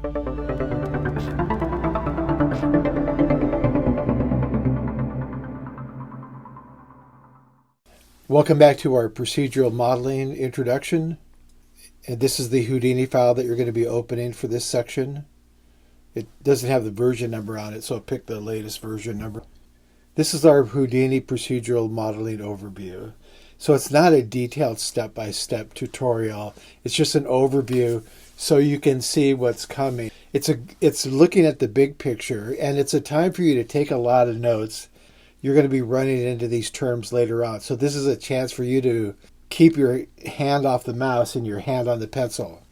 Welcome back to our procedural modeling introduction. And this is the Houdini file that you're going to be opening for this section. It doesn't have the version number on it, so pick the latest version number. This is our Houdini procedural modeling overview. So it's not a detailed step-by-step tutorial. It's just an overview so you can see what's coming. It's looking at the big picture, and it's a time for you to take a lot of notes. You're going to be running into these terms later on. So this is a chance for you to keep your hand off the mouse and your hand on the pencil.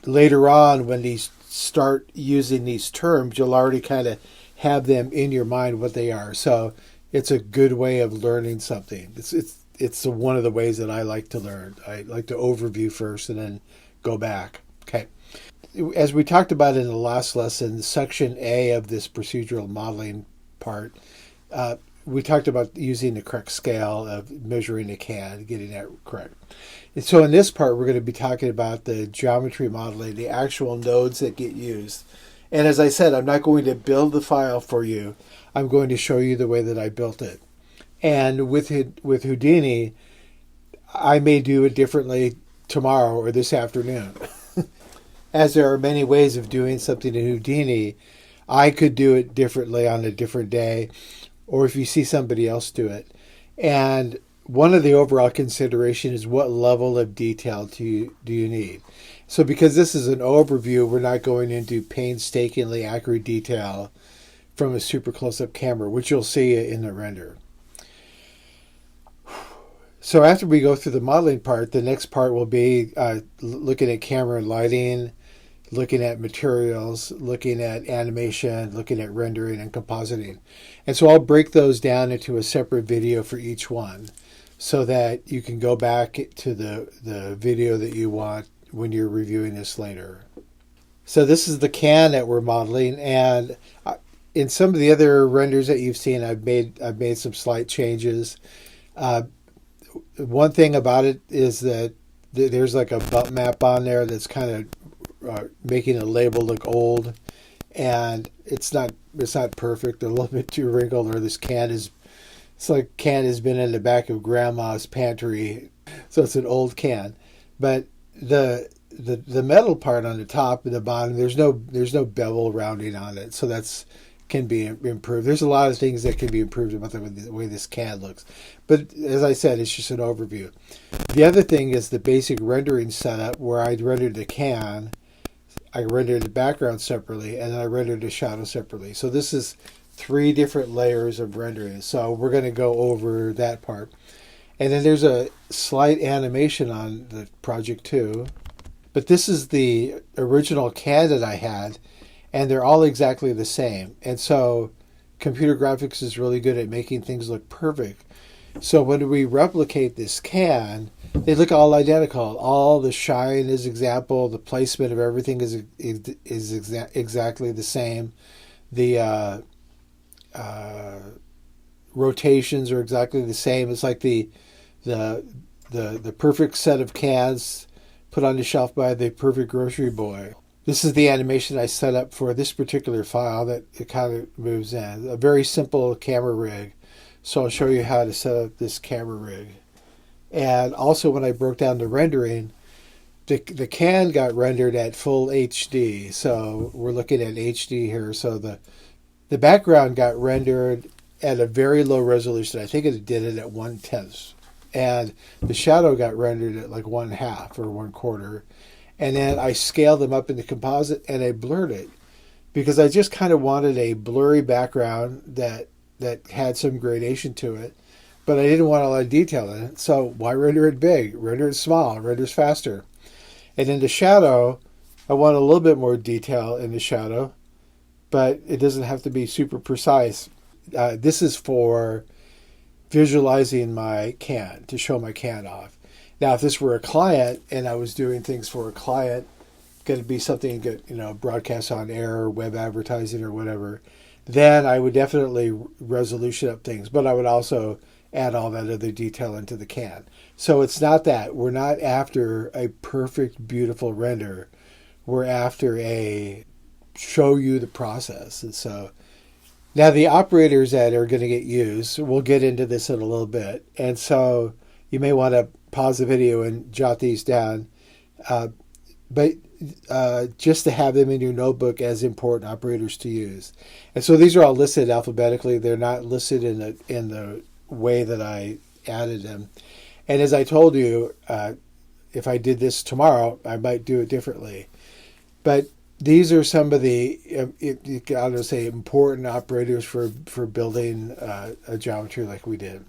Later on, when you start using these terms, you'll already kind of have them in your mind what they are. So it's a good way of learning something. It's one of the ways that I like to learn. I like to overview first and then go back. Okay. As we talked about in the last lesson, section A of this procedural modeling part, we talked about using the correct scale of measuring a can, getting that correct. And so in this part, we're going to be talking about the geometry modeling, the actual nodes that get used. And as I said, I'm not going to build the file for you. I'm going to show you the way that I built it. And with Houdini, I may do it differently tomorrow or this afternoon. As there are many ways of doing something in Houdini, I could do it differently on a different day, or if you see somebody else do it. And one of the overall consideration is what level of detail do you need. So because this is an overview, we're not going into painstakingly accurate detail from a super close-up camera, which you'll see in the render. So after we go through the modeling part, the next part will be looking at camera and lighting, looking at materials, looking at animation, looking at rendering and compositing. And so I'll break those down into a separate video for each one so that you can go back to the video that you want when you're reviewing this later. So this is the can that we're modeling, and in some of the other renders that you've seen, I've made some slight changes. One thing about it is that there's like a bump map on there that's kind of making a label look old, and it's not perfect. A little bit too wrinkled, or it's like can has been in the back of grandma's pantry, so it's an old can. But the metal part on the top and the bottom, there's no bevel rounding on it, so that's can be improved. There's a lot of things that can be improved about the way this can looks. But as I said, it's just an overview. The other thing is the basic rendering setup, where I rendered the can, I rendered the background separately, and then I rendered the shadow separately. So this is 3 different layers of rendering. So we're going to go over that part. And then there's a slight animation on the project too. But this is the original can that I had, and they're all exactly the same. And so computer graphics is really good at making things look perfect. So when we replicate this can, they look all identical. All the shine is example. The placement of everything is exactly the same. The rotations are exactly the same. It's like the perfect set of cans put on the shelf by the perfect grocery boy. This is the animation I set up for this particular file that it kind of moves in. A very simple camera rig. So I'll show you how to set up this camera rig. And also when I broke down the rendering, the can got rendered at full HD. So we're looking at HD here. So the background got rendered at a very low resolution. I think it did it at 1/10. And the shadow got rendered at like 1/2 or 1/4. And then I scaled them up into composite and I blurred it because I just kind of wanted a blurry background that had some gradation to it, but I didn't want a lot of detail in it. So why render it big? Render it small. Render it faster. And in the shadow, I want a little bit more detail in the shadow, but it doesn't have to be super precise. This is for visualizing my can, to show my can off. Now, if this were a client and I was doing things for a client, going to be something get broadcast on air, web advertising or whatever, then I would definitely resolution up things, but I would also add all that other detail into the can. So it's not that. We're not after a perfect, beautiful render. We're after a show you the process. And so now the operators that are going to get used, we'll get into this in a little bit. And so you may want to pause the video and jot these down. But just to have them in your notebook as important operators to use. And so these are all listed alphabetically. They're not listed in the way that I added them. And as I told you, if I did this tomorrow, I might do it differently. But these are some of the, I would say, important operators for building a geometry like we did.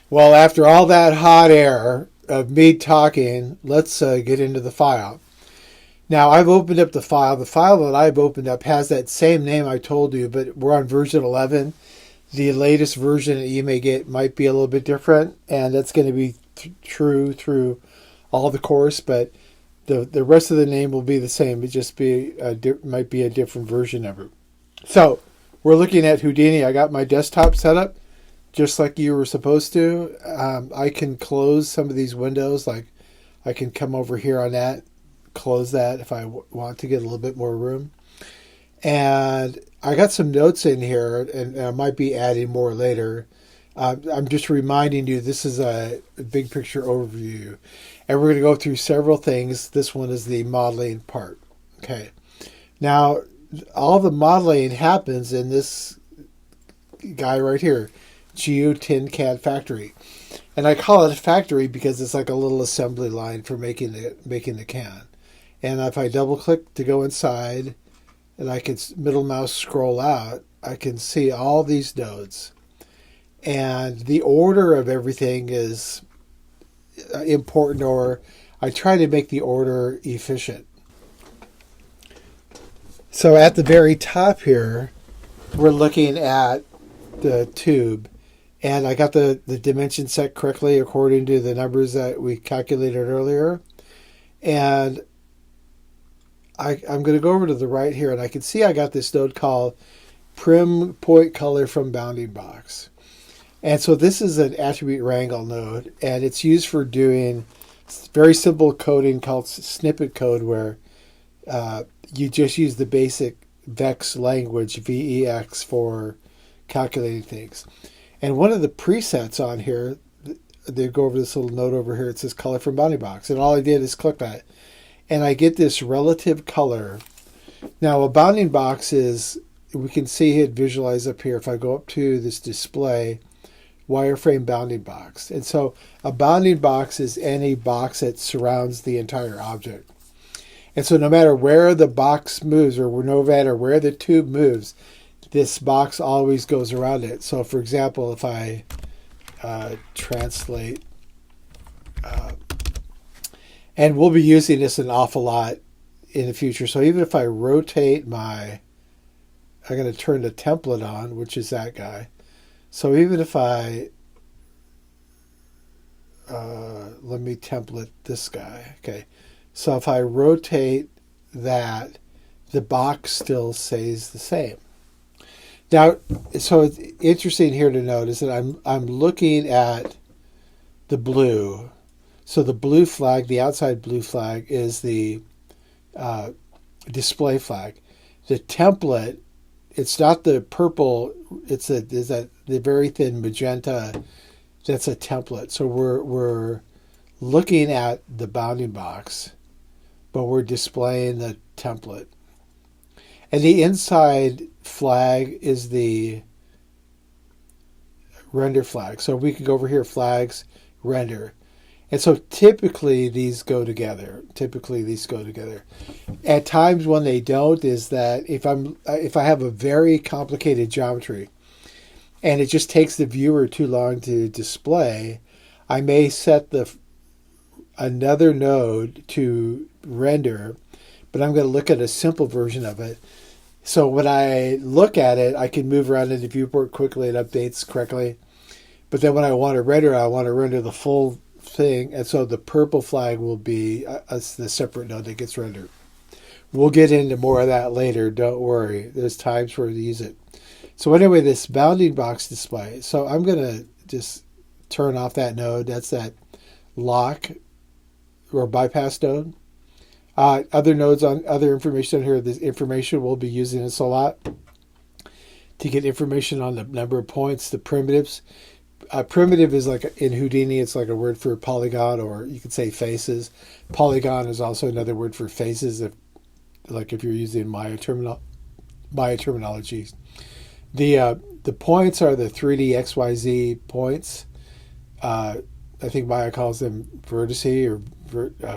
Well, after all that hot air of me talking, let's get into the file. Now, I've opened up the file. The file that I've opened up has that same name I told you, but we're on version 11. The latest version that you may get might be a little bit different, and that's going to be true through all the course, but the rest of the name will be the same. It just might be a different version number. So, we're looking at Houdini. I got my desktop set up just like you were supposed to. I can close some of these windows, like I can come over here on that, close that if I want to get a little bit more room. And I got some notes in here, and I might be adding more later. I'm just reminding you this is a big picture overview, and we're going to go through several things. This one is the modeling part. Okay, now all the modeling happens in this guy right here, GeoTinCAD Factory. And I call it a factory because it's like a little assembly line for making the can. And if I double click to go inside, and I can middle mouse scroll out, I can see all these nodes. And the order of everything is important, or I try to make the order efficient. So at the very top here, we're looking at the tube. And I got the dimension set correctly according to the numbers that we calculated earlier. And I'm going to go over to the right here, and I can see I got this node called Prim Point Color from Bounding Box. And so this is an attribute wrangle node, and it's used for doing very simple coding called snippet code, where you just use the basic VEX language, VEX, for calculating things. And one of the presets on here, they go over this little node over here, it says color from bounding box. And all I did is click that. And I get this relative color. Now, a bounding box is, we can see it visualized up here. If I go up to this display, wireframe bounding box. And so a bounding box is any box that surrounds the entire object. And so no matter where the box moves, or no matter where the tube moves, this box always goes around it. So, for example, if I translate, and we'll be using this an awful lot in the future. So even if I rotate I'm going to turn the template on, which is that guy. So even if I, let me template this guy. Okay. So if I rotate that, the box still stays the same. Now, so it's interesting here to note is that I'm looking at the blue. So the blue flag, the outside blue flag, is the display flag. The template, it's not the purple. It's the very thin magenta. That's a template. So we're looking at the bounding box, but we're displaying the template. And the inside flag is the render flag. So we can go over here, flags, render. And so typically these go together. At times when they don't is that if I have a very complicated geometry and it just takes the viewer too long to display, I may set another node to render, but I'm going to look at a simple version of it. So when I look at it, I can move around in the viewport quickly. It updates correctly. But then when I want to render the full thing. And so the purple flag will be the separate node that gets rendered. We'll get into more of that later. Don't worry. There's times for to use it. So anyway, this bounding box display. So I'm going to just turn off that node. That's that lock or bypass node. Other nodes on other information on here. This information we'll be using this a lot to get information on the number of points, the primitives. Primitive is like in Houdini, it's like a word for polygon, or you could say faces. Polygon is also another word for faces, if you're using Maya terminology. The points are the 3D XYZ points. I think Maya calls them vertices or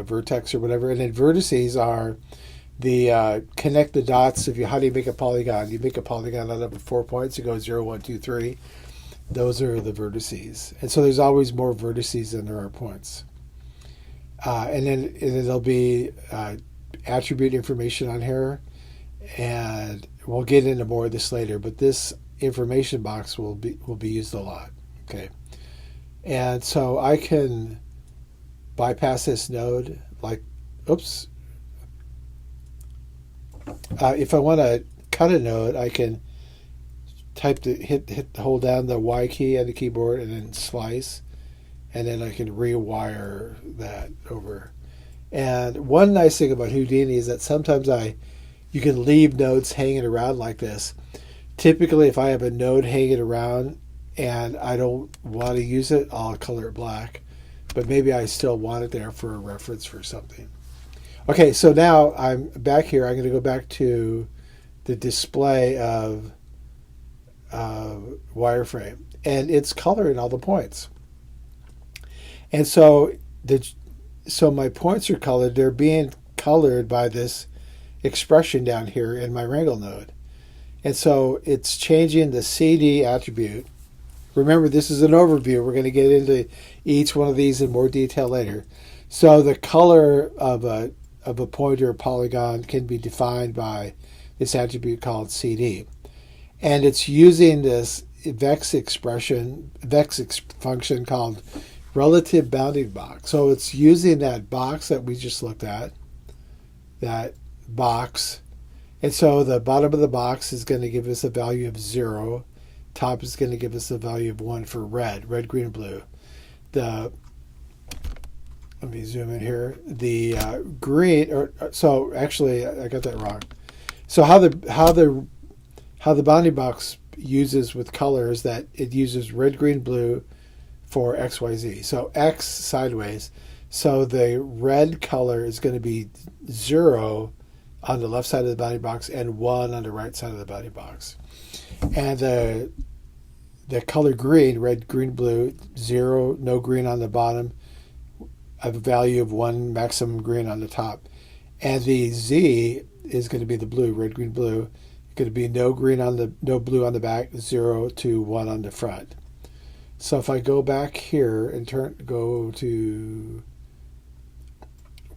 vertex or whatever. And then vertices are the connect the dots. How do you make a polygon? You make a polygon out of 4 points. You go 0, 1, 2, 3. Those are the vertices. And so there's always more vertices than there are points. And then there'll be attribute information on here. And we'll get into more of this later. But this information box will be used a lot. Okay. And so I can bypass this node. Oops. If I want to cut a node, I can hold down the Y key on the keyboard and then slice, and then I can rewire that over. And one nice thing about Houdini is that sometimes you can leave nodes hanging around like this. Typically, if I have a node hanging around and I don't want to use it, I'll color it black. But maybe I still want it there for a reference for something. Okay, so now I'm back here. I'm going to go back to the display of wireframe, and it's coloring all the points. And so my points are colored. They're being colored by this expression down here in my wrangle node. And so it's changing the CD attribute. Remember, this is an overview. We're going to get into each one of these in more detail later. So the color of a point or a polygon can be defined by this attribute called CD. And it's using this vex function called relative bounding box. So it's using that box that we just looked at, that box. And so the bottom of the box is going to give us a value of 0. Top is going to give us a value of 1 for red, green, and blue. Let me zoom in here. The green, so actually I got that wrong. So how the bounding box uses with color is that it uses red, green, blue for XYZ. So X sideways. So the red color is going to be 0 on the left side of the bounding box and 1 on the right side of the bounding box. And the color green, red, green, blue, 0, no green on the bottom, a value of 1, maximum green on the top. And the Z is going to be the blue, red, green, blue. It's going to be no blue on the back, 0 to 1 on the front. So if I go back here and go to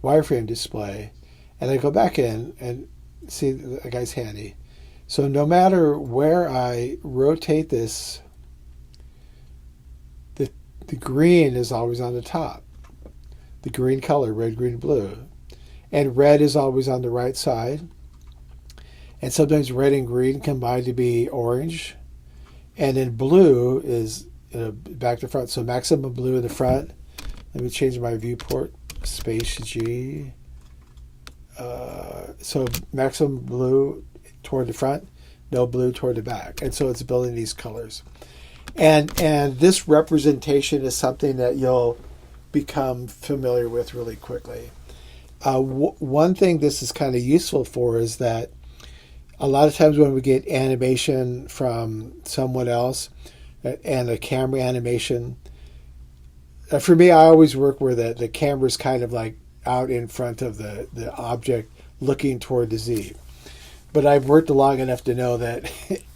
wireframe display, and I go back in and see the guy's handy. So no matter where I rotate this, the green is always on the top. The green color, red, green, blue. And red is always on the right side. And sometimes red and green combine to be orange. And then blue is back to front. So maximum blue in the front. Let me change my viewport. Space G. So maximum blue toward the front, no blue toward the back. And so it's building these colors. And this representation is something that you'll become familiar with really quickly. One thing this is kind of useful for is that a lot of times when we get animation from someone else and a camera animation, for me, I always work where the camera's kind of like out in front of the object looking toward the Z. But I've worked long enough to know that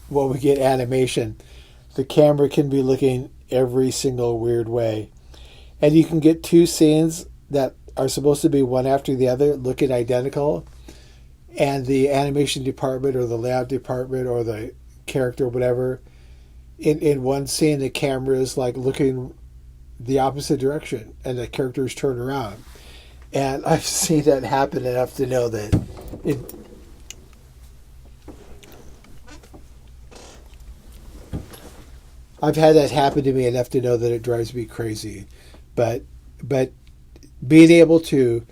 when we get animation, the camera can be looking every single weird way. And you can get two scenes that are supposed to be one after the other looking identical, and the animation department or the layout department or the character or whatever, in one scene the camera is like looking the opposite direction and the characters turn around. And I've seen that happen enough to know that I've had that happen to me enough to know that it drives me crazy. But being able to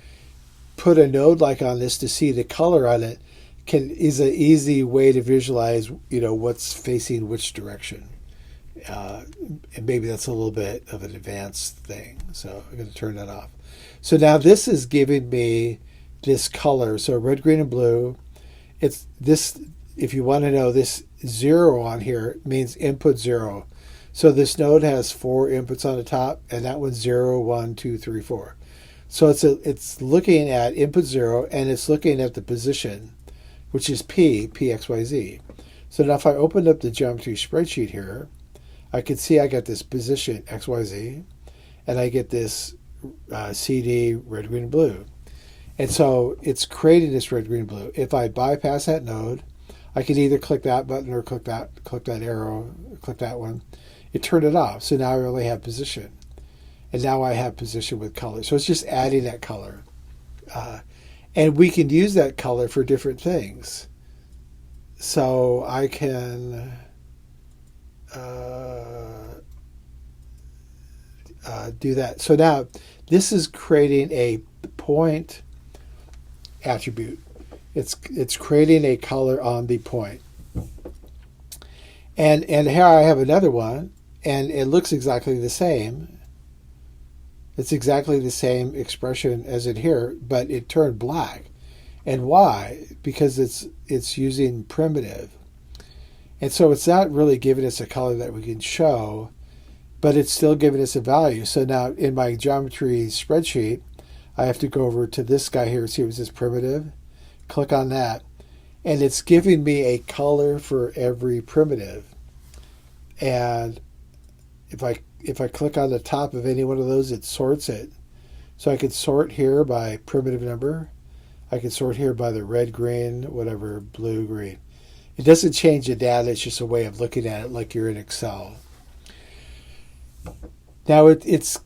put a node like on this to see the color on it is an easy way to visualize, what's facing which direction. And maybe that's a little bit of an advanced thing. So I'm going to turn that off. So now this is giving me this color. So red, green, and blue. It's this, if you want to know, this 0 on here means input 0. So this node has 4 inputs on the top, and that one's 0, 1, 2, 3, 4. So it's looking at input 0, and it's looking at the position, which is P, X, Y, Z. So now if I open up the geometry spreadsheet here, I can see I got this position X, Y, Z, and I get this CD, red, green, and blue. And so it's creating this red, green, blue. If I bypass that node, I can either click that button or click that arrow, click that one. It turned it off. So now I only have position. And now I have position with color. So it's just adding that color. And we can use that color for different things. So I can do that. So now this is creating a point attribute. It's creating a color on the point. And here I have another one, and it looks exactly the same. It's exactly the same expression as in here, but it turned black. And why? Because it's using primitive. And so it's not really giving us a color that we can show, but it's still giving us a value. So now in my geometry spreadsheet, I have to go over to this guy here. See, it was this primitive. Click on that. And it's giving me a color for every primitive. And if I click on the top of any one of those, it sorts it. So I could sort here by primitive number. I can sort here by the red, green, whatever, blue, green. It doesn't change the data. It's just a way of looking at it like you're in Excel. Now it's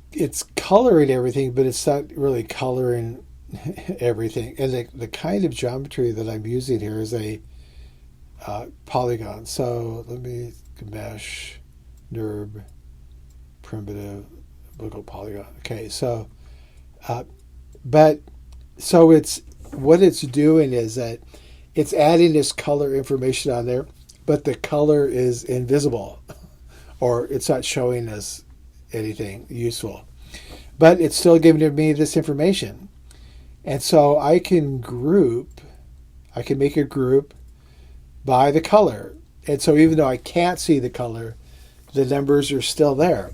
coloring everything, but it's not really coloring everything. And the kind of geometry that I'm using here is a polygon. So let me mesh, NURB, primitive, local polygon. Okay, so it's what it's doing is that it's adding this color information on there, but the color is invisible, or it's not showing us anything useful. But it's still giving me this information. And so I can make a group by the color. And so even though I can't see the color, the numbers are still there.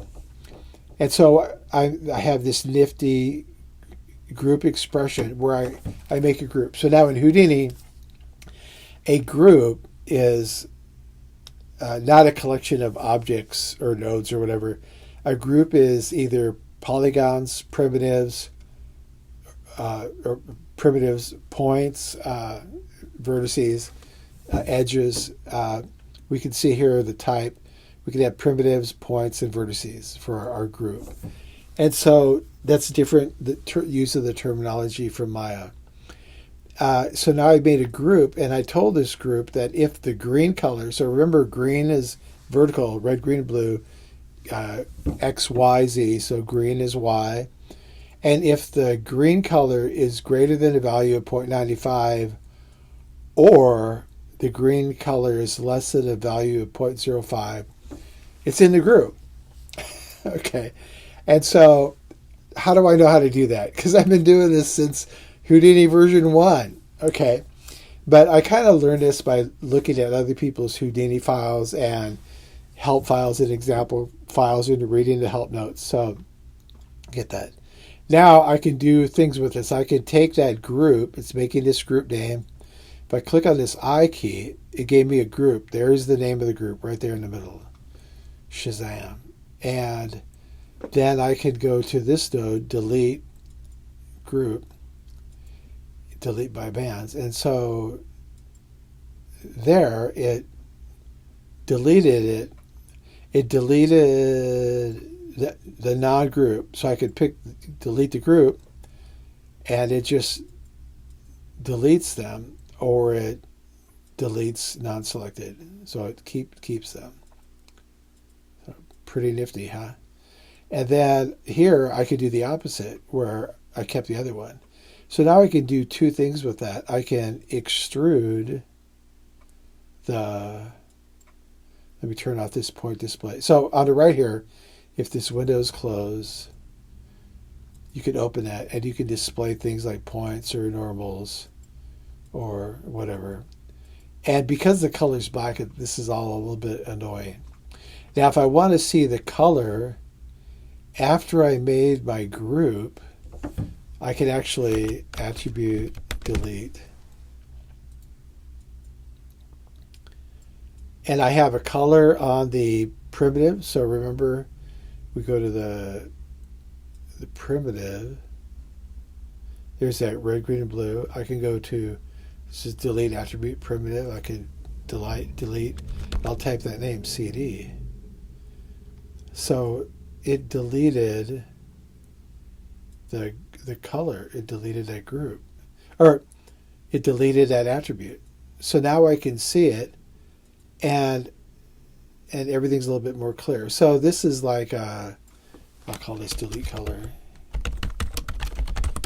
And so I have this nifty group expression where I make a group. So now in Houdini, a group is not a collection of objects or nodes or whatever. A group is either polygons, primitives, points, vertices, edges. We can see here the type. We can have primitives, points, and vertices for our group. And so that's different, the use of the terminology from Maya. So now I made a group, and I told this group that if the green color, so remember green is vertical, red, green, blue, X, Y, Z, so green is Y. And if the green color is greater than a value of 0.95, or the green color is less than a value of 0.05, it's in the group. Okay. And so how do I know how to do that? Because I've been doing this since Houdini version 1. Okay. But I kind of learned this by looking at other people's Houdini files and help files and example files and reading the help notes. So get that. Now I can do things with this. I can take that group. It's making this group name. If I click on this I key, it gave me a group. There's the name of the group right there in the middle. Shazam. And then I could go to this node, delete group, delete by bands. And so there it deleted it. It deleted the non-group. So I could delete the group, and it just deletes them, or it deletes non-selected. So it keeps them. So pretty nifty, huh? And then here I could do the opposite, where I kept the other one. So now I can do two things with that. I can extrude the, let me turn off this point display. So on the right here, if this window is closed, you can open that and you can display things like points or normals or whatever. And because the color's black, this is all a little bit annoying. Now, if I want to see the color after I made my group, I can actually attribute delete. And I have a color on the primitive. So remember, we go to the primitive. There's that red, green, and blue. I can go to, this is delete attribute primitive. I can delete. I'll type that name, CD. So it deleted the color. It deleted that group. Or it deleted that attribute. So now I can see it and everything's a little bit more clear. So this is like, I'll call this delete color.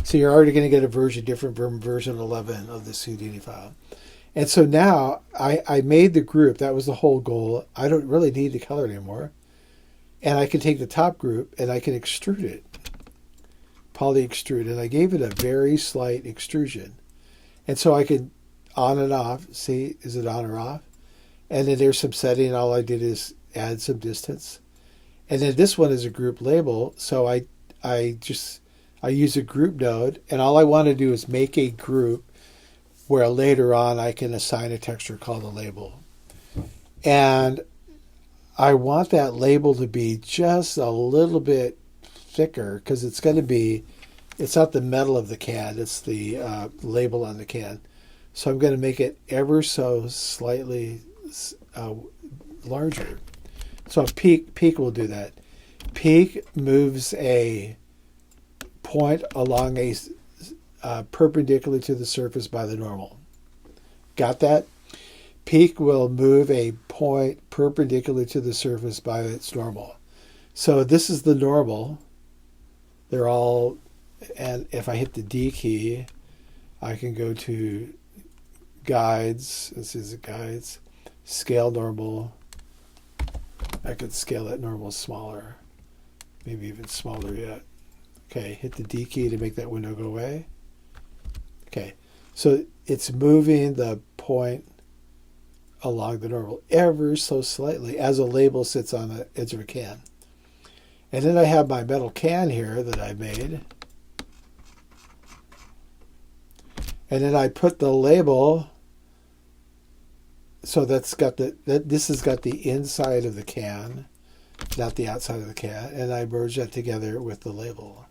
So you're already going to get a version different from version 11 of this Houdini file. And so now I made the group. That was the whole goal. I don't really need the color anymore. And I can take the top group and I can extrude it. Poly extrude. And I gave it a very slight extrusion. And so I can on and off. See, is it on or off? And then there's some setting. All I did is add some distance. And then this one is a group label. So I use a group node. And all I want to do is make a group where later on I can assign a texture called a label. And I want that label to be just a little bit thicker because it's going to be, it's not the metal of the can, it's the label on the can. So I'm going to make it ever so slightly larger. So peak will do that. Peak moves a point along a perpendicular to the surface by the normal. Got that? Peak will move a point perpendicular to the surface by its normal. So this is the normal. They're all, and if I hit the D key, I can go to guides. This is guides. Scale normal. I could scale that normal smaller. Maybe even smaller yet. Okay, hit the D key to make that window go away. Okay, so it's moving the point along the normal ever so slightly as a label sits on the edge of a can. And then I have my metal can here that I made. And then I put the label, so that's got this has got the inside of the can, not the outside of the can, and I merge that together with the label.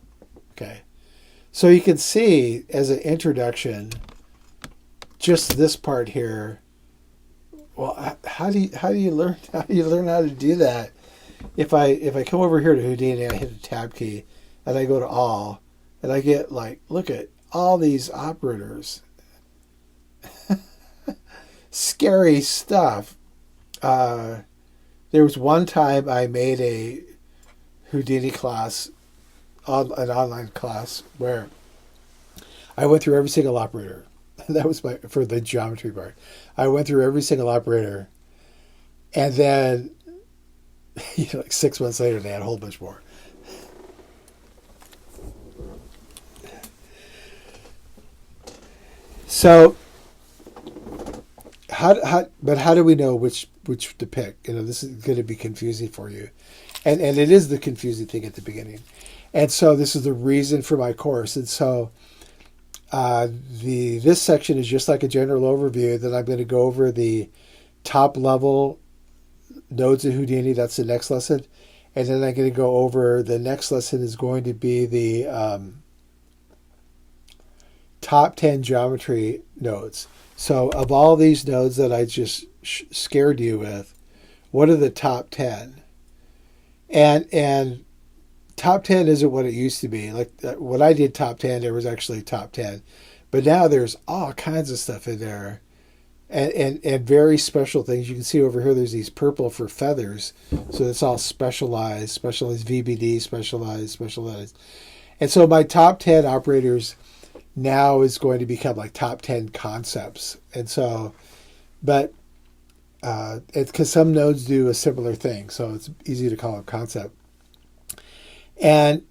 Okay. So you can see as an introduction, just this part here. Well, how do you learn how to do that? If I come over here to Houdini, I hit the tab key, and I go to all, and I get like, look at all these operators. Scary stuff. There was one time I made a Houdini class, an online class, where I went through every single operator. That was for the geometry part. I went through every single operator, and then like 6 months later, they had a whole bunch more. So, how do we know which to pick? This is going to be confusing for you, and it is the confusing thing at the beginning, and so this is the reason for my course, and so. This section is just like a general overview. Then I'm going to go over the top level nodes in Houdini. That's the next lesson. And then I'm going to go over, the next lesson is going to be the top 10 geometry nodes. So of all these nodes that I just scared you with, what are the top 10? And top 10 isn't what it used to be. Like when I did top 10, there was actually top 10. But now there's all kinds of stuff in there. And very special things. You can see over here there's these purple for feathers. So it's all specialized VBD, specialized. And so my top 10 operators, now is going to become like top 10 concepts. And so, but it's because some nodes do a similar thing, so it's easy to call it concept. And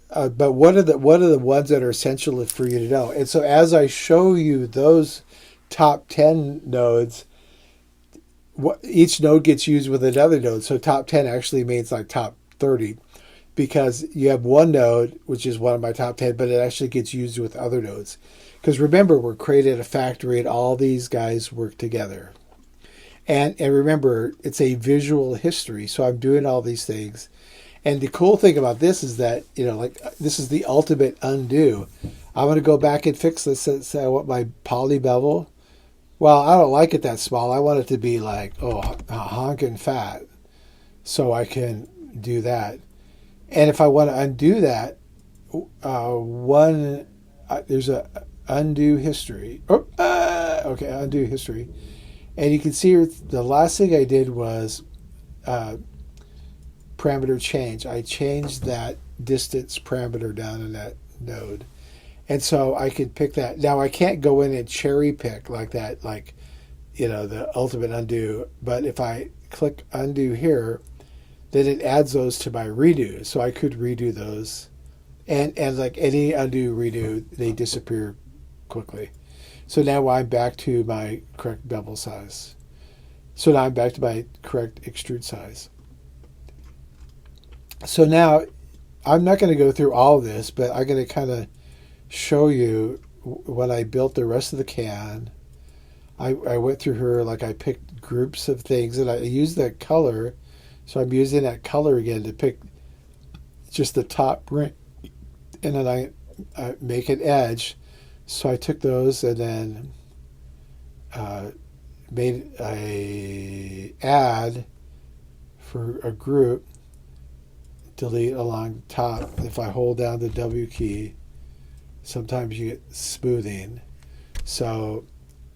but what are the ones that are essential for you to know? And so as I show you those top 10 nodes, each node gets used with another node. So top 10 actually means like top 30, because you have one node, which is one of my top 10, but it actually gets used with other nodes. Because remember, we're created a factory and all these guys work together. And remember, it's a visual history. So I'm doing all these things. And the cool thing about this is that, like this is the ultimate undo. I want to go back and fix this. Say I want my poly bevel. Well, I don't like it that small. I want it to be like, honking fat. So I can do that. And if I want to undo that, there's a undo history. Undo history. And you can see here, the last thing I did was parameter change. I changed that distance parameter down in that node. And so I could pick that. Now I can't go in and cherry pick like that, like, the ultimate undo. But if I click undo here, then it adds those to my redo. So I could redo those. And like any undo redo, they disappear quickly. So now I'm back to my correct bevel size. So now I'm back to my correct extrude size. So now I'm not going to go through all of this, but I'm going to kind of show you when I built the rest of the can. I went through here, like I picked groups of things, and I used that color. So I'm using that color again to pick just the top ring, and then I make an edge. So I took those and then made a add for a group, delete along top. If I hold down the W key, sometimes you get smoothing. So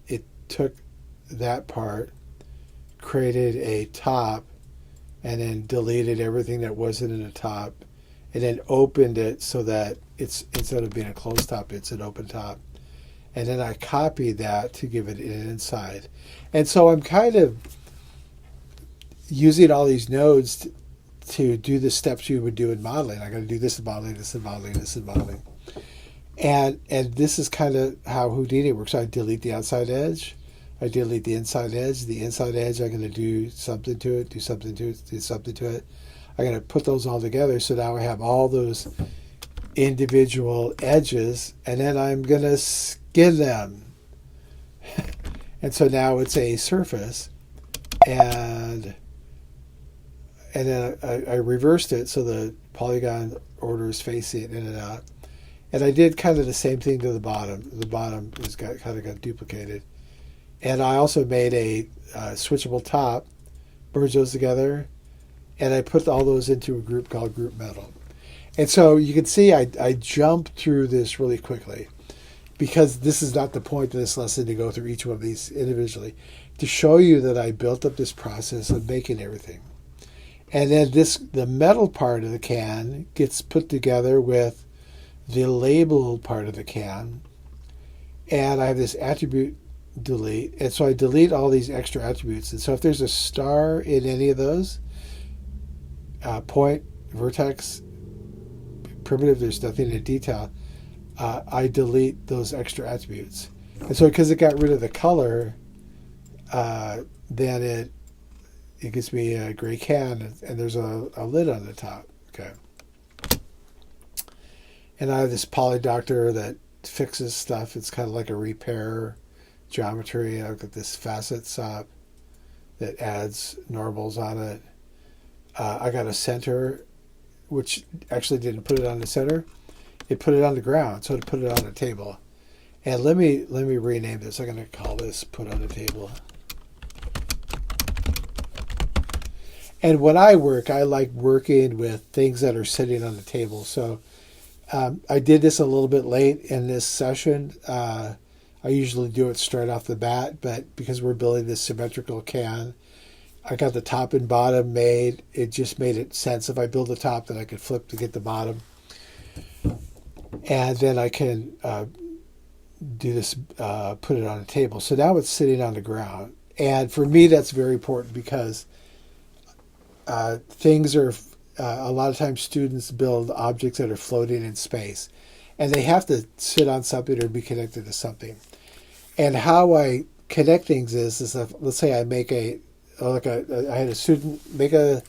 it took that part, created a top, and then deleted everything that wasn't in the top, and then opened it so that it's, instead of being a closed top, it's an open top. And then I copied that to give it an inside. And so I'm kind of using all these nodes to do the steps you would do in modeling. I got to do this in modeling, this in modeling, this in modeling. And this is kind of how Houdini works. I delete the outside edge. I delete the inside edge. The inside edge, I'm going to do something to it, do something to it, do something to it. I'm going to put those all together. So now I have all those individual edges, and then I'm going to skin them. And so now it's a surface, and then I reversed it so the polygon order is facing in and out. And I did kind of the same thing to the bottom. The bottom kind of got duplicated. And I also made a switchable top, merged those together, and I put all those into a group called Group Metal. And so you can see I jumped through this really quickly, because this is not the point of this lesson to go through each one of these individually, to show you that I built up this process of making everything. And then the metal part of the can gets put together with the label part of the can. And I have this attribute delete. And so I delete all these extra attributes. And so if there's a star in any of those, point, vertex, primitive, there's nothing in detail, I delete those extra attributes. And so because it got rid of the color, then it gives me a gray can, and there's a lid on the top. Okay. And I have this polydoctor that fixes stuff. It's kind of like a repair geometry. I've got this facet sop that adds normals on it. I got a center, which actually didn't put it on the center. It put it on the ground, so to put it on the table. And let me rename this. I'm going to call this put on the table. And when I work, I like working with things that are sitting on the table. So I did this a little bit late in this session. I usually do it straight off the bat, but because we're building this symmetrical can, I got the top and bottom made. It just made it sense. If I build the top, then I could flip to get the bottom. And then I can do this, put it on a table. So now it's sitting on the ground. And for me, that's very important because things are, a lot of times students build objects that are floating in space. And they have to sit on something or be connected to something. And how I connect things is let's say I make I had a student make put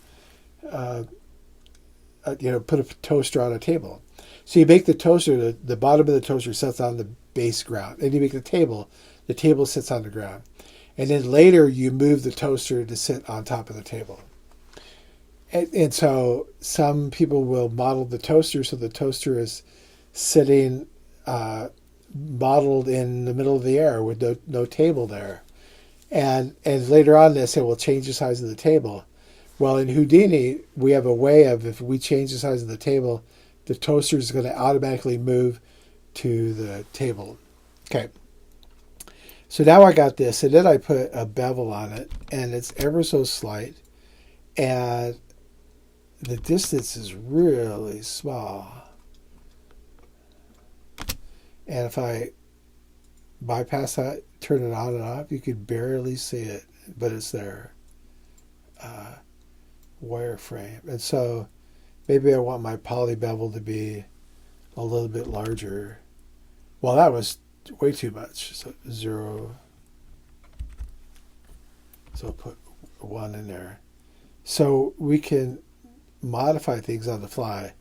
a toaster on a table. So you make the toaster, the bottom of the toaster sits on the base ground. And you make the table sits on the ground. And then later you move the toaster to sit on top of the table. And so some people will model the toaster so the toaster is sitting modeled in the middle of the air with no table there. And later on they say, well, change the size of the table. Well, in Houdini, we have a way of, if we change the size of the table, the toaster is going to automatically move to the table. Okay. So now I got this, and then I put a bevel on it, and it's ever so slight, and the distance is really small. And if I bypass that, turn it on and off, you could barely see it, but it's there. Wireframe. And so maybe I want my poly bevel to be a little bit larger. Well, that was way too much. So 0. So I'll put 1 in there. So we can modify things on the fly.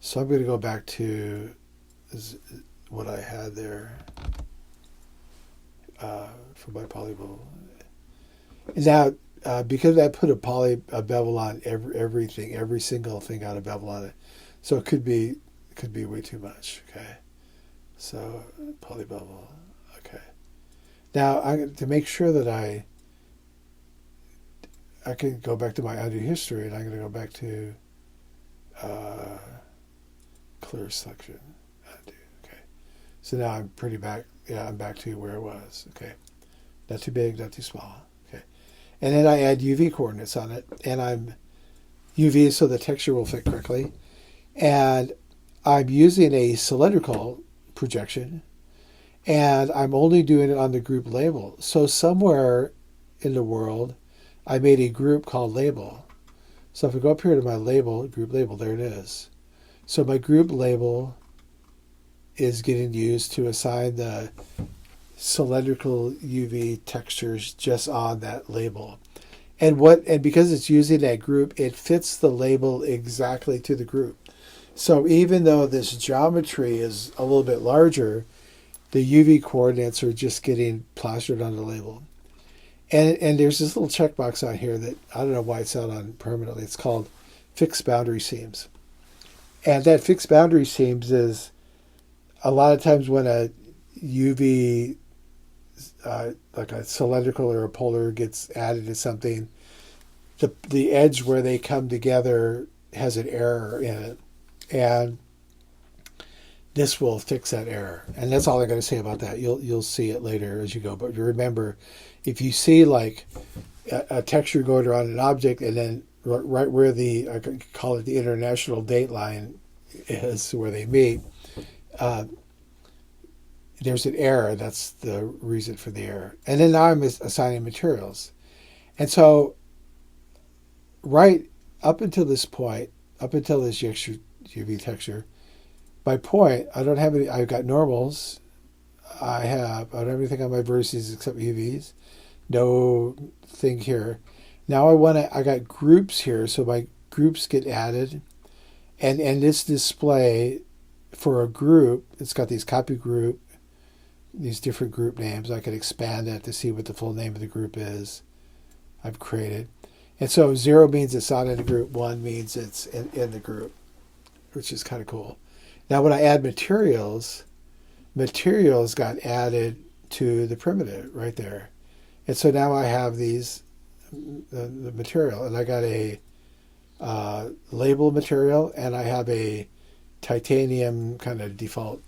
So I'm going to go back to what I had there for my poly bevel. Now, because I put a bevel on everything, every single thing got a bevel on it, so it could be way too much. Okay, so poly bevel. Okay, now to make sure that I can go back to my undo history, and I'm going to go back to clear selection. Undo. Okay, so now I'm pretty back. Yeah, I'm back to where it was. Okay, not too big, not too small. And then I add UV coordinates on it, and I'm UV so the texture will fit correctly. And I'm using a cylindrical projection, and I'm only doing it on the group label. So somewhere in the world, I made a group called label. So if I go up here to my label, group label, there it is. So my group label is getting used to assign the cylindrical UV textures just on that label. And because it's using that group, it fits the label exactly to the group. So even though this geometry is a little bit larger, the UV coordinates are just getting plastered on the label. And there's this little checkbox on here that I don't know why it's not on permanently. It's called fixed boundary seams. And that fixed boundary seams is a lot of times when a UV like a cylindrical or a polar gets added to something, the edge where they come together has an error in it, and this will fix that error. And that's all I'm going to say about that. You'll see it later as you go. But remember, if you see like a texture going around an object, and then right where I could call it the international date line is where they meet, there's an error. That's the reason for the error. And then now I'm assigning materials. And so right up until this point, up until this UV texture, by point, I don't have any, I've got normals. I don't have anything on my vertices except UVs. No thing here. Now I got groups here, so my groups get added. And this display for a group, it's got these copy group, these different group names. I can expand that to see what the full name of the group is I've created. And so 0 means it's not in the group, 1 means it's in the group, which is kind of cool. Now when I add materials got added to the primitive right there. And so now I have these, the material, and I got a label material, and I have a titanium kind of default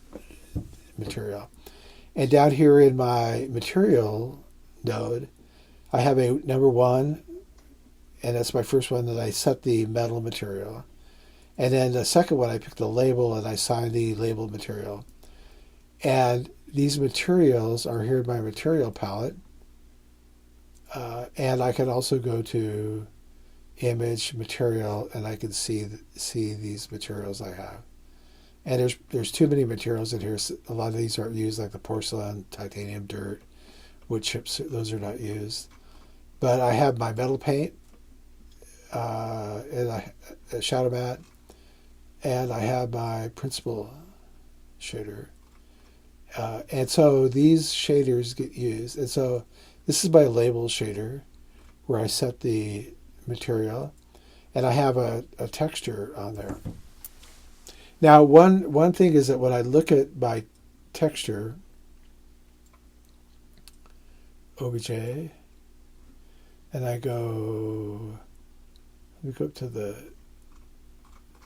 material. And down here in my material node, I have a number 1, and that's my first one that I set the metal material. And then the second one, I pick the label and I assign the label material. And these materials are here in my material palette. And I can also go to image material, and I can see these materials I have. And there's too many materials in here. A lot of these aren't used, like the porcelain, titanium, dirt, wood chips. Those are not used. But I have my metal paint, and a shadow mat, and I have my principal shader. And so these shaders get used. And so this is my label shader, where I set the material, and I have a texture on there. Now, one thing is that when I look at my texture, OBJ, and I go, let me go up to the,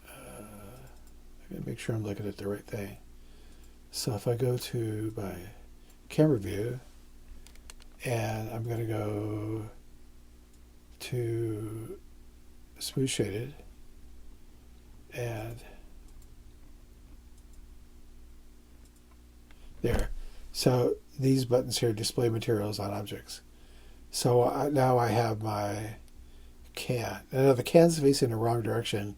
I gotta make sure I'm looking at the right thing. So if I go to my camera view, and I'm going to go to smooth shaded, and there. So these buttons here display materials on objects. So now I have my can. Now the can's facing the wrong direction,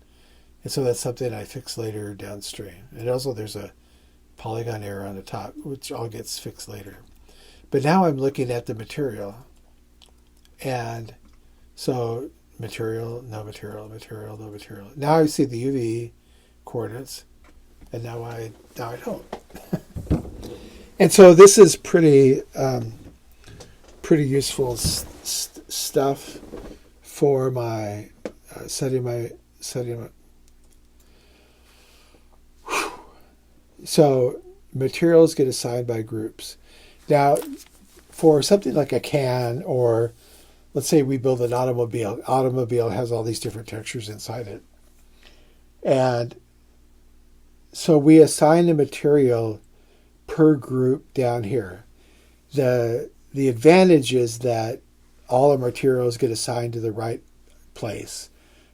and so that's something I fix later downstream. And also there's a polygon error on the top, which all gets fixed later. But now I'm looking at the material, and so material, no material, material, no material. Now I see the UV coordinates, and now I don't. And so this is pretty useful stuff for my setting my. So materials get assigned by groups. Now, for something like a can, or let's say we build an automobile. Automobile has all these different textures inside it. And so we assign the material per group down here. The advantage is that all our materials get assigned to the right place.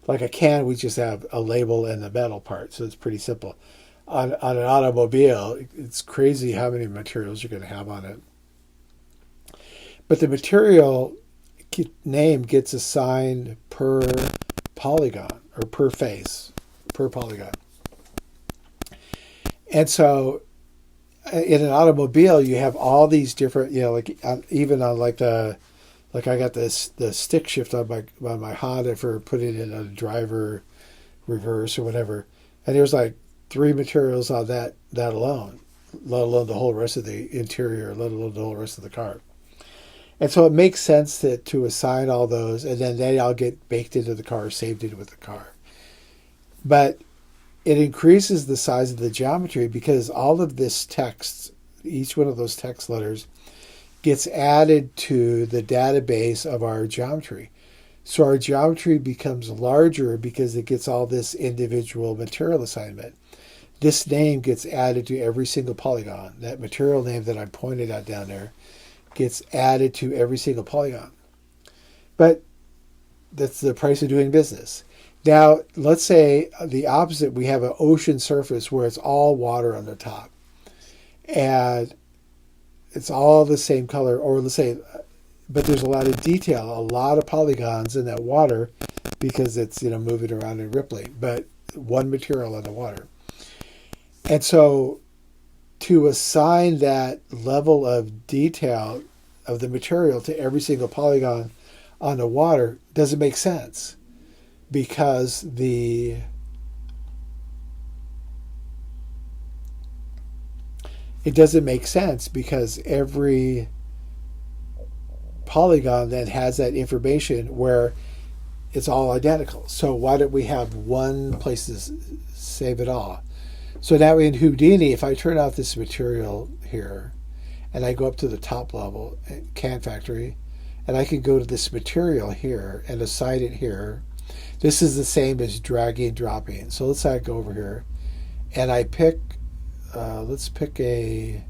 Like a can, we just have a label and the metal part, so it's pretty simple. On an automobile, it's crazy how many materials you're going to have on it. But the material name gets assigned per polygon, or per face, per polygon. And so in an automobile, you have all these different, like even on I got the stick shift on my Honda for putting in a driver reverse or whatever. And there's like 3 materials on that alone, let alone the whole rest of the interior, let alone the whole rest of the car. And so it makes sense to assign all those, and then they all get baked into the car, saved in with the car. But it increases the size of the geometry because all of this text, each one of those text letters, gets added to the database of our geometry. So our geometry becomes larger because it gets all this individual material assignment. This name gets added to every single polygon. That material name that I pointed out down there gets added to every single polygon. But that's the price of doing business. Now, let's say the opposite, we have an ocean surface where it's all water on the top. And it's all the same color, or let's say, but there's a lot of detail, a lot of polygons in that water because it's, moving around and rippling, but one material in the water. And so to assign that level of detail of the material to every single polygon on the water doesn't make sense because it doesn't make sense because every polygon then has that information where it's all identical. So why don't we have one place to save it all? So now in Houdini, if I turn off this material here and I go up to the top level, Can Factory, and I can go to this material here and assign it here. This is the same as dragging and dropping. So let's say I go over here and I pick, let's pick a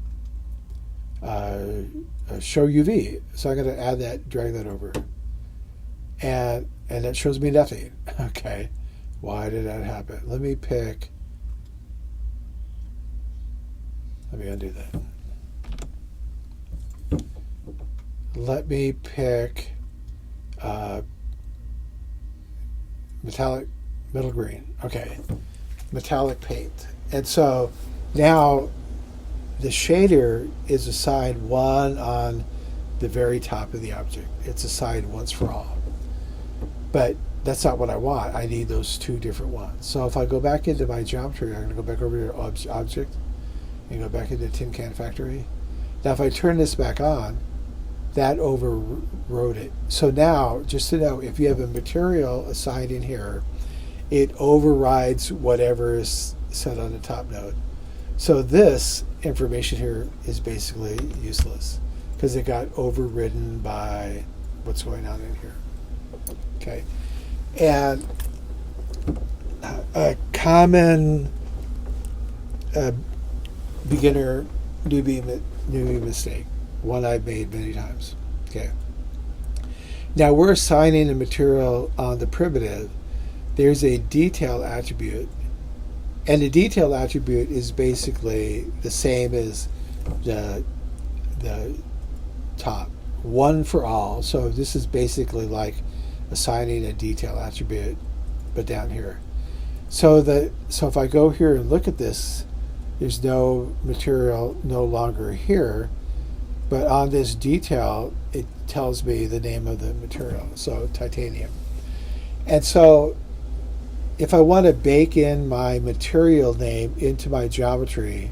show UV. So I'm going to add that, drag that over. And that shows me nothing. Okay. Why did that happen? Let me undo that. Let me pick metallic middle green. Okay. Metallic paint. And so now the shader is assigned one on the very top of the object. It's assigned once for all. But that's not what I want. I need those two different ones. So if I go back into my geometry, I'm going to go back over to object and go back into Tin Can Factory. Now if I turn this back on, that overrode it. So now, just to know, if you have a material assigned in here, it overrides whatever is set on the top node. So this information here is basically useless because it got overridden by what's going on in here. Okay. And a common beginner newbie mistake, one I've made many times. Okay. Now we're assigning a material on the primitive. There's a detail attribute, and the detail attribute is basically the same as the top, one for all. So this is basically like assigning a detail attribute, but down here. So if I go here and look at this, there's no material no longer here, but on this detail it tells me the name of the material, so titanium. And so if I want to bake in my material name into my geometry,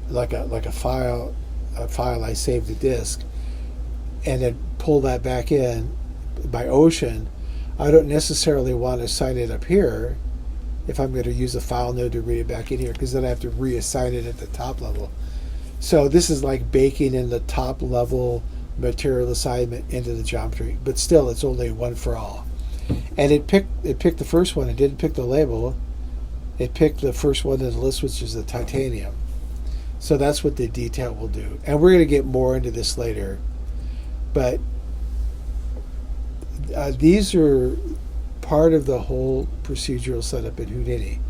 like a file I saved to disk, and then pull that back in by ocean, I don't necessarily want to assign it up here if I'm going to use a file node to read it back in here, because then I have to reassign it at the top level. So this is like baking in the top level material assignment into the geometry, but still it's only one for all. And it picked the first one. It didn't pick the label. It picked the first one in the list, which is the titanium. So that's what the detail will do. And we're going to get more into this later. But these are part of the whole procedural setup in Houdini.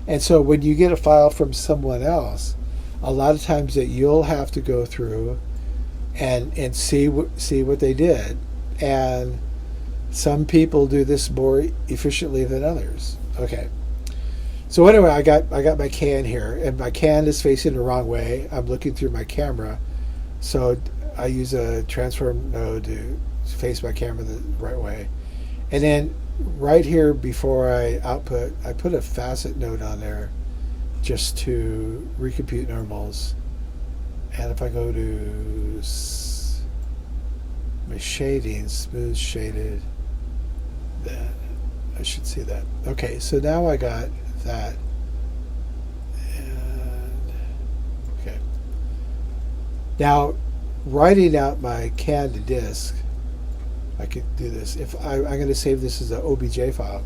And so when you get a file from someone else, a lot of times that you'll have to go through and see what they did. And some people do this more efficiently than others. Okay. So anyway, I got my can here, and my can is facing the wrong way. I'm looking through my camera, so I use a transform node to face my camera the right way. And then right here before I output, I put a facet node on there just to recompute normals. And if I go to my shading, smooth shaded, then I should see that. Okay, so now I got that. And okay. Now, writing out my CAD to disk, I could do this. If I'm going to save this as an OBJ file,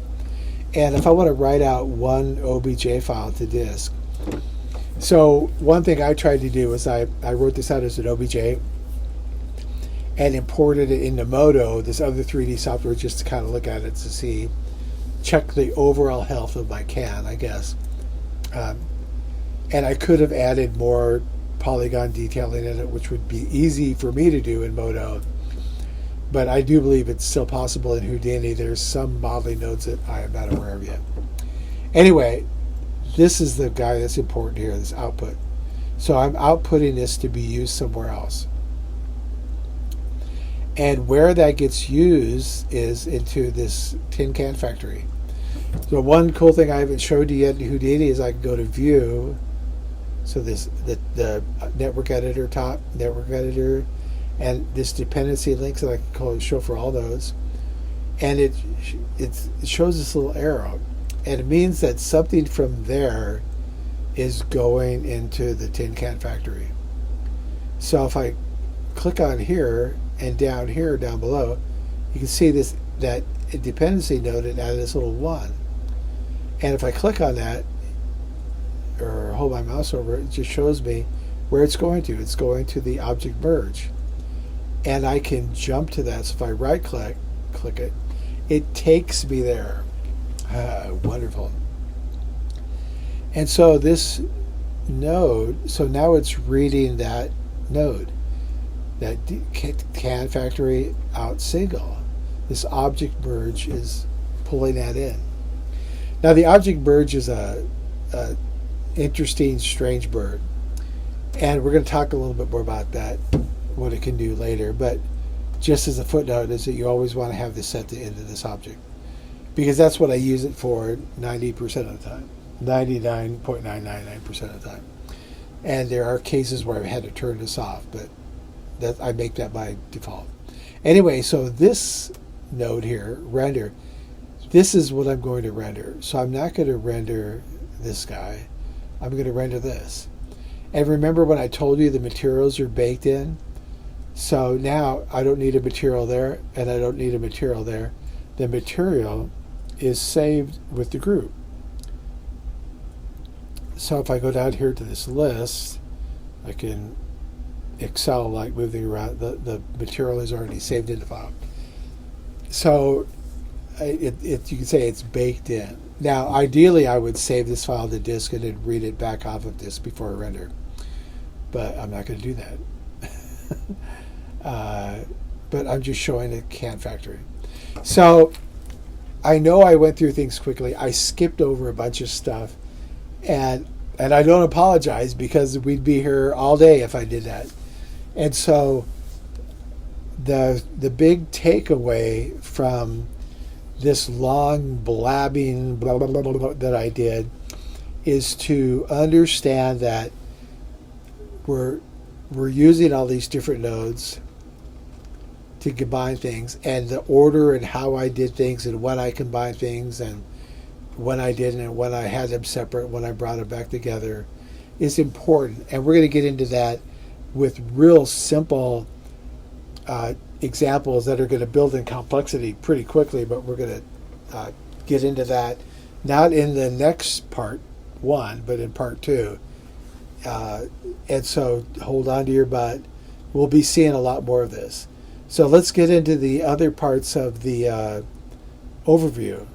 and if I want to write out one OBJ file to disk, so one thing I tried to do is I wrote this out as an OBJ and imported it into Modo, this other 3D software, just to kind of look at it to check the overall health of my can, I guess. And I could have added more polygon detailing in it, which would be easy for me to do in Modo. But I do believe it's still possible in Houdini. There's some modeling nodes that I am not aware of yet. Anyway, this is the guy that's important here, this output. So I'm outputting this to be used somewhere else. And where that gets used is into this Tin Can Factory. So one cool thing I haven't showed you yet in Houdini is I can go to View. So the network editor, top network editor, and this dependency links that I can show for all those. And it shows this little arrow. And it means that something from there is going into the Tin Can Factory. So if I click on here and down here, down below, you can see that dependency node, it added this little 1. And if I click on that, or hold my mouse over it, it just shows me where it's going to. It's going to the object merge. And I can jump to that. So if I right click it, it takes me there. Wonderful. And so this node, so now it's reading that node, that can factory out single. This object merge is pulling that in. Now the object merge is a interesting, strange bird, and we're going to talk a little bit more about that, what it can do later. But just as a footnote is that you always want to have this set to end of this object, because that's what I use it for 90% of the time, 99.999% of the time. And there are cases where I've had to turn this off, but that I make that by default. Anyway, so this node here, render, this is what I'm going to render. So I'm not going to render this guy. I'm going to render this. And remember when I told you the materials are baked in? So now I don't need a material there, and I don't need a material there. The material is saved with the group. So if I go down here to this list, I can Excel like moving around. The material is already saved in the file. So you can say it's baked in. Now, ideally, I would save this file to disk and then read it back off of disk before I render. But I'm not going to do that. But I'm just showing a can factory. So I know I went through things quickly. I skipped over a bunch of stuff. And I don't apologize, because we'd be here all day if I did that. And so the big takeaway from this long blabbing blah, blah, blah, blah, blah, that I did is to understand that we're using all these different nodes to combine things, and the order and how I did things and when I combined things and when I didn't and when I had them separate, when I brought them back together is important. And we're going to get into that with real simple examples that are going to build in complexity pretty quickly, but we're going to get into that not in the next part one, but in part two. And so hold on to your butt. We'll be seeing a lot more of this. So let's get into the other parts of the overview.